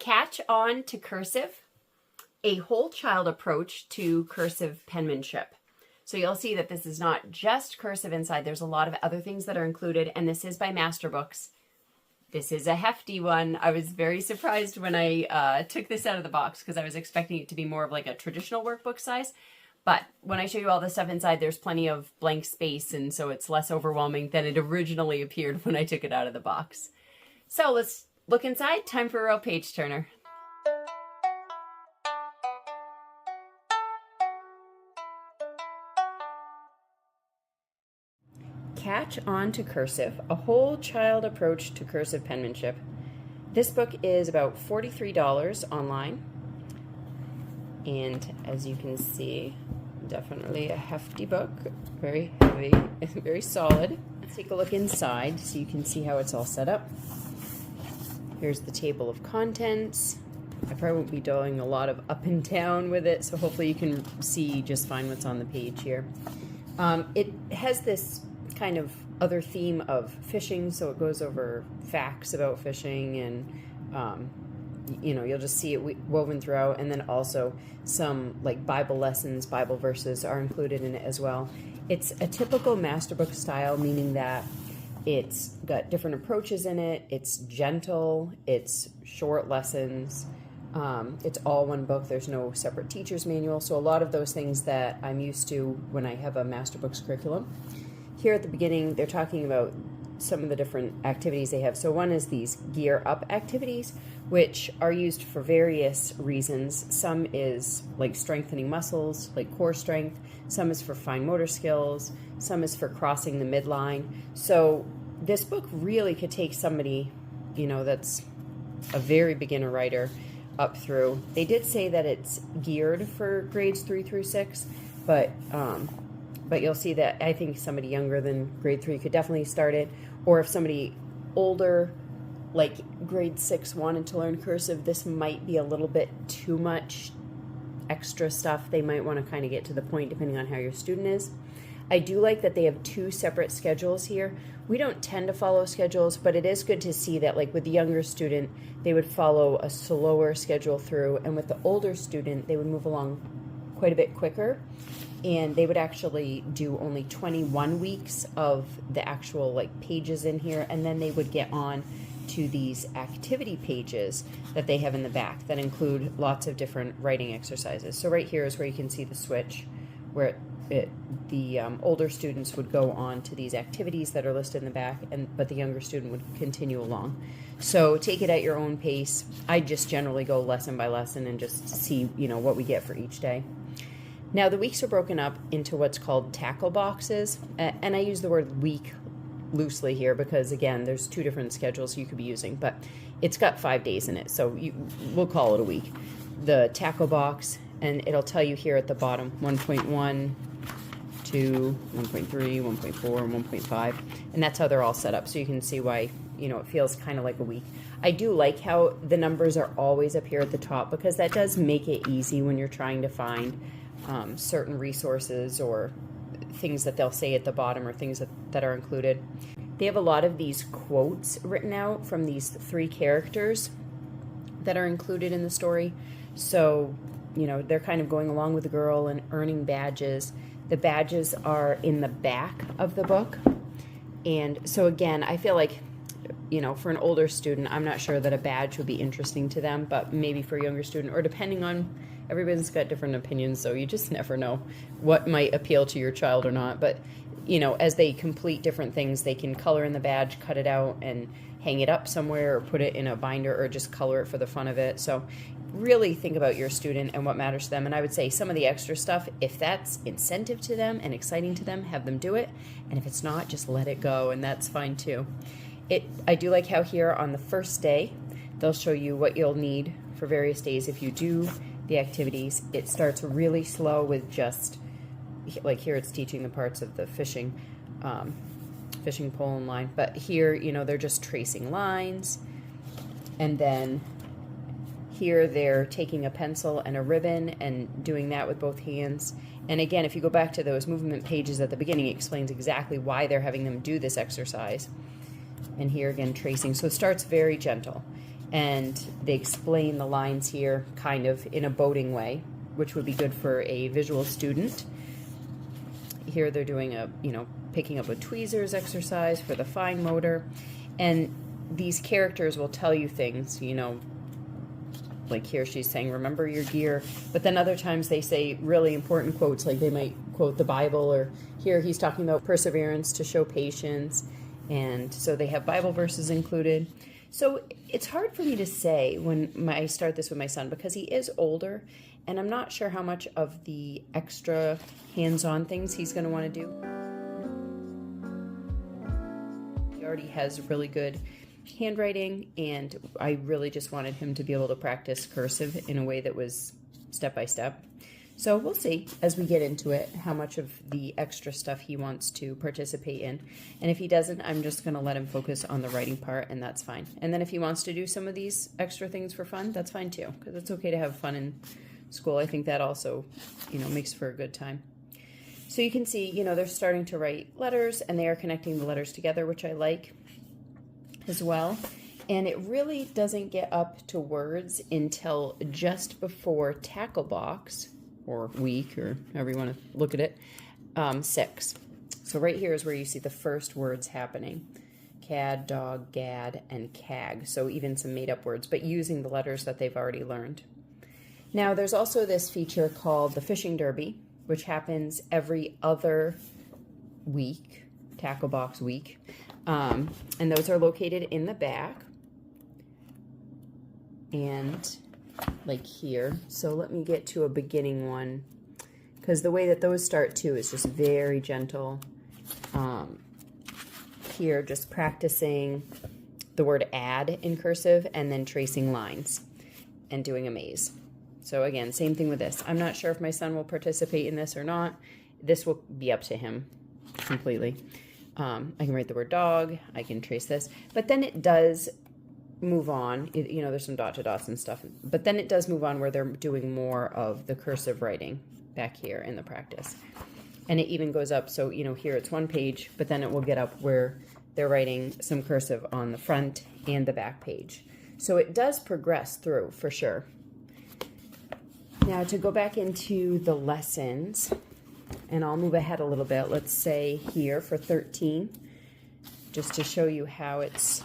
Catch On to Cursive, a whole child approach to cursive penmanship. So you'll see that this is not just cursive inside. There's a lot of other things that are included, and this is by Masterbooks. This is a hefty one. I was very surprised when I took this out of the box because I was expecting it to be more of like a traditional workbook size. But when I show you all the stuff inside, there's plenty of blank space, and so it's less overwhelming than it originally appeared when I took it out of the box. So let's look inside. Time for a real page turner. Catch On to Cursive, a whole child approach to cursive penmanship. This book is about $43 online. And as you can see, definitely a hefty book, very heavy, very solid. Let's take a look inside so you can see how it's all set up. Here's the table of contents. I probably won't be doing a lot of up and down with it, so hopefully you can see just fine what's on the page here. It has this kind of other theme of fishing, so it goes over facts about fishing, and you know, you'll just see it woven throughout, and then also some like Bible lessons, Bible verses are included in it as well. It's a typical Masterbook style, meaning that it's got different approaches in it, it's gentle, it's short lessons, it's all one book, there's no separate teacher's manual, so a lot of those things that I'm used to when I have a Masterbooks curriculum. Here at the beginning, they're talking about some of the different activities they have. So one is these gear up activities, which are used for various reasons. Some is like strengthening muscles, like core strength. Some is for fine motor skills. Some is for crossing the midline. So this book really could take somebody, you know, that's a very beginner writer up through. They did say that it's geared for grades 3 through 6, but you'll see that I think somebody younger than grade 3 could definitely start it. Or if somebody older, like grade 6, wanted to learn cursive, this might be a little bit too much extra stuff. They might want to kind of get to the point depending on how your student is. I do like that they have 2 separate schedules here. We don't tend to follow schedules, but it is good to see that like with the younger student, they would follow a slower schedule through, and with the older student, they would move along quite a bit quicker. And they would actually do only 21 weeks of the actual like pages in here, and then they would get on to these activity pages that they have in the back that include lots of different writing exercises. So right here is where you can see the switch, where the older students would go on to these activities that are listed in the back, but the younger student would continue along. So take it at your own pace. I just generally go lesson by lesson and just see, you know, what we get for each day. Now the weeks are broken up into what's called tackle boxes, and I use the word week loosely here because again there's 2 different schedules you could be using, but it's got 5 days in it, so we'll call it a week. The tackle box, and it'll tell you here at the bottom 1.1, 2, 1.3, 1.4, and 1.5, and that's how they're all set up, so you can see why, you know, it feels kind of like a week. I do like how the numbers are always up here at the top because that does make it easy when you're trying to find certain resources or things that they'll say at the bottom or things that are included. They have a lot of these quotes written out from these 3 characters that are included in the story. So, you know, they're kind of going along with the girl and earning badges. The badges are in the back of the book. And so again, I feel like, you know, for an older student, I'm not sure that a badge would be interesting to them, but maybe for a younger student, or depending on, everybody's got different opinions, so you just never know what might appeal to your child or not. But, you know, as they complete different things, they can color in the badge, cut it out, and hang it up somewhere, or put it in a binder, or just color it for the fun of it. So really think about your student and what matters to them. And I would say some of the extra stuff, if that's incentive to them and exciting to them, have them do it. And if it's not, just let it go, and that's fine too. I do like how here on the first day, they'll show you what you'll need for various days if you do the activities. It starts really slow with just, like here it's teaching the parts of the fishing pole and line, but here, you know, they're just tracing lines, and then here they're taking a pencil and a ribbon and doing that with both hands. And again, if you go back to those movement pages at the beginning, it explains exactly why they're having them do this exercise. And here again, tracing. So it starts very gentle. and they explain the lines here kind of in a boating way, which would be good for a visual student. Here they're doing a, picking up a tweezers exercise for the fine motor, and these characters will tell you things, like here she's saying, remember your gear, but then other times they say really important quotes, like they might quote the Bible, or here he's talking about perseverance to show patience, and so they have Bible verses included. So it's hard for me to say when I start this with my son, because he is older, and I'm not sure how much of the extra hands-on things he's going to want to do. He already has really good handwriting, and I really just wanted him to be able to practice cursive in a way that was step by step. So we'll see as we get into it how much of the extra stuff he wants to participate in. And if he doesn't, I'm just going to let him focus on the writing part, and that's fine. And then if he wants to do some of these extra things for fun, that's fine too, because it's okay to have fun in school. I think that also, makes for a good time. So you can see, they're starting to write letters, and they are connecting the letters together, which I like as well. And it really doesn't get up to words until just before tackle box, or week, or however you want to look at it, 6. So right here is where you see the first words happening. Cad, dog, gad, and cag. So even some made-up words, but using the letters that they've already learned. Now there's also this feature called the fishing derby, which happens every other week, tackle box week. And those are located in the back. And like here. So let me get to a beginning one, because the way that those start too is just very gentle. Here, just practicing the word add in cursive and then tracing lines and doing a maze. So again, same thing with this. I'm not sure if my son will participate in this or not. This will be up to him completely. I can write the word dog. I can trace this. But then it does move on. There's some dot to dots and stuff. But then it does move on where they're doing more of the cursive writing back here in the practice. And it even goes up. So, here it's one page, but then it will get up where they're writing some cursive on the front and the back page. So it does progress through for sure. Now to go back into the lessons, and I'll move ahead a little bit. Let's say here for 13, just to show you how it's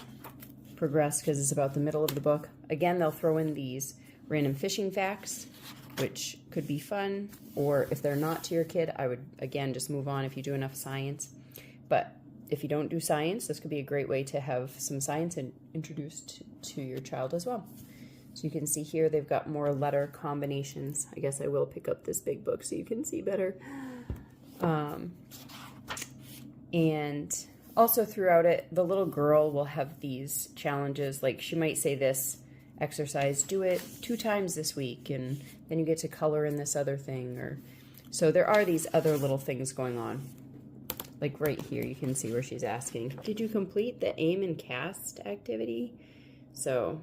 progressed, because it's about the middle of the book. Again, they'll throw in these random fishing facts, which could be fun, or if they're not to your kid, I would, again, just move on if you do enough science. But if you don't do science, this could be a great way to have some science introduced to your child as well. So you can see here they've got more letter combinations. I guess I will pick up this big book so you can see better. And also throughout it, the little girl will have these challenges. Like she might say this exercise, do it 2 times this week, and then you get to color in this other thing. Or so there are these other little things going on. Like right here, you can see where she's asking, did you complete the aim and cast activity? So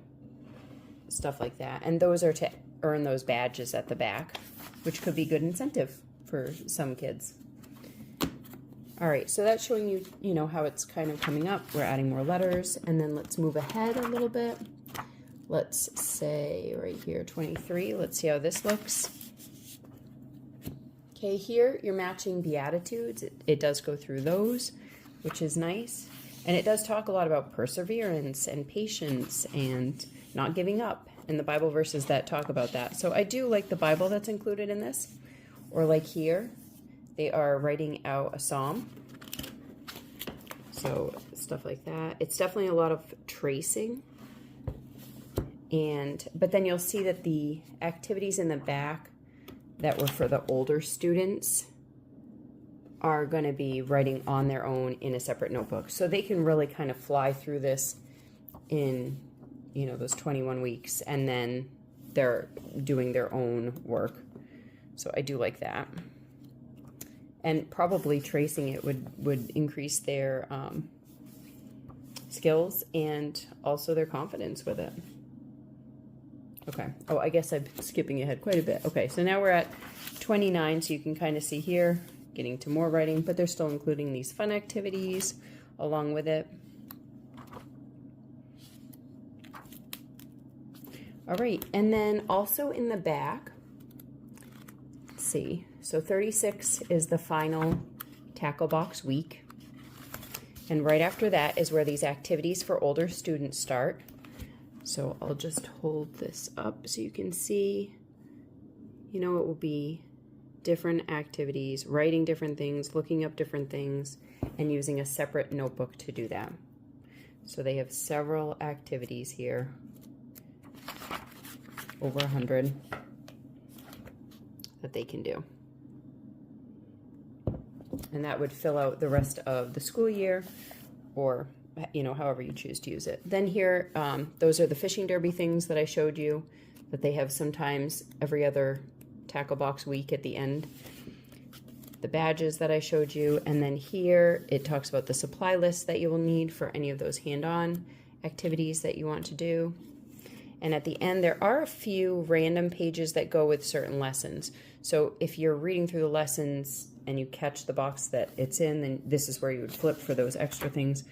stuff like that. And those are to earn those badges at the back, which could be good incentive for some kids. All right, so that's showing you, how it's kind of coming up. We're adding more letters, and then let's move ahead a little bit. Let's say right here, 23. Let's see how this looks. Okay, here you're matching Beatitudes. It does go through those, which is nice. And it does talk a lot about perseverance and patience and not giving up, and the Bible verses that talk about that. So I do like the Bible that's included in this. Or like here, they are writing out a psalm. So stuff like that. It's definitely a lot of tracing. But then you'll see that the activities in the back that were for the older students are going to be writing on their own in a separate notebook. So they can really kind of fly through this in, those 21 weeks, and then they're doing their own work. So I do like that. And probably tracing it would increase their skills and also their confidence with it. Okay. Oh, I guess I'm skipping ahead quite a bit. Okay, so now we're at 29, so you can kind of see here, getting to more writing, but they're still including these fun activities along with it. All right, and then also in the back, let's see, so 36 is the final tackle box week. And right after that is where these activities for older students start. So I'll just hold this up so you can see, you know, it will be different activities, writing different things, looking up different things, and using a separate notebook to do that. So they have several activities here, over 100 that they can do. And that would fill out the rest of the school year, or, you know, however you choose to use it. Then here, those are the fishing derby things that I showed you, that they have sometimes every other tackle box week at the end. The badges that I showed you, and then here it talks about the supply list that you will need for any of those hand-on activities that you want to do. And at the end, there are a few random pages that go with certain lessons. So if you're reading through the lessons and you catch the box that it's in, then this is where you would flip for those extra things.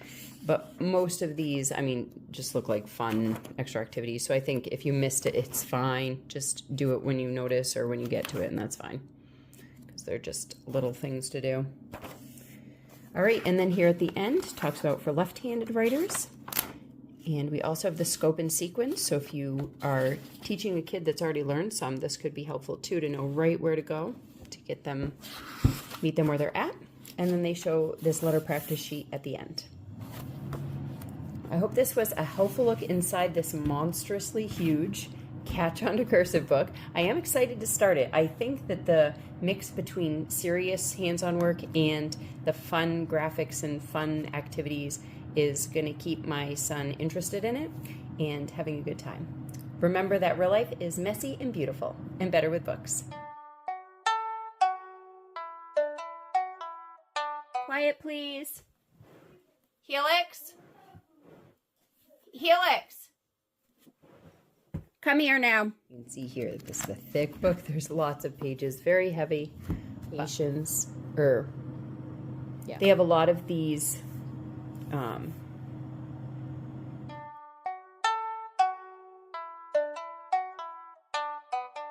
But most of these, I mean, just look like fun extra activities. So I think if you missed it, it's fine. Just do it when you notice or when you get to it, and that's fine, because they're just little things to do. All right, and then here at the end, talks about for left-handed writers. And we also have the scope and sequence. So if you are teaching a kid that's already learned some, this could be helpful too, to know right where to go to get them, meet them where they're at. And then they show this letter practice sheet at the end. I hope this was a helpful look inside this monstrously huge Catch on to Cursive book. I am excited to start it. I think that the mix between serious hands-on work and the fun graphics and fun activities is going to keep my son interested in it and having a good time. Remember that real life is messy and beautiful, and better with books. Quiet, please. Helix? Helix! Come here now. You can see here that this is a thick book. There's lots of pages, very heavy. Patience, they have a lot of these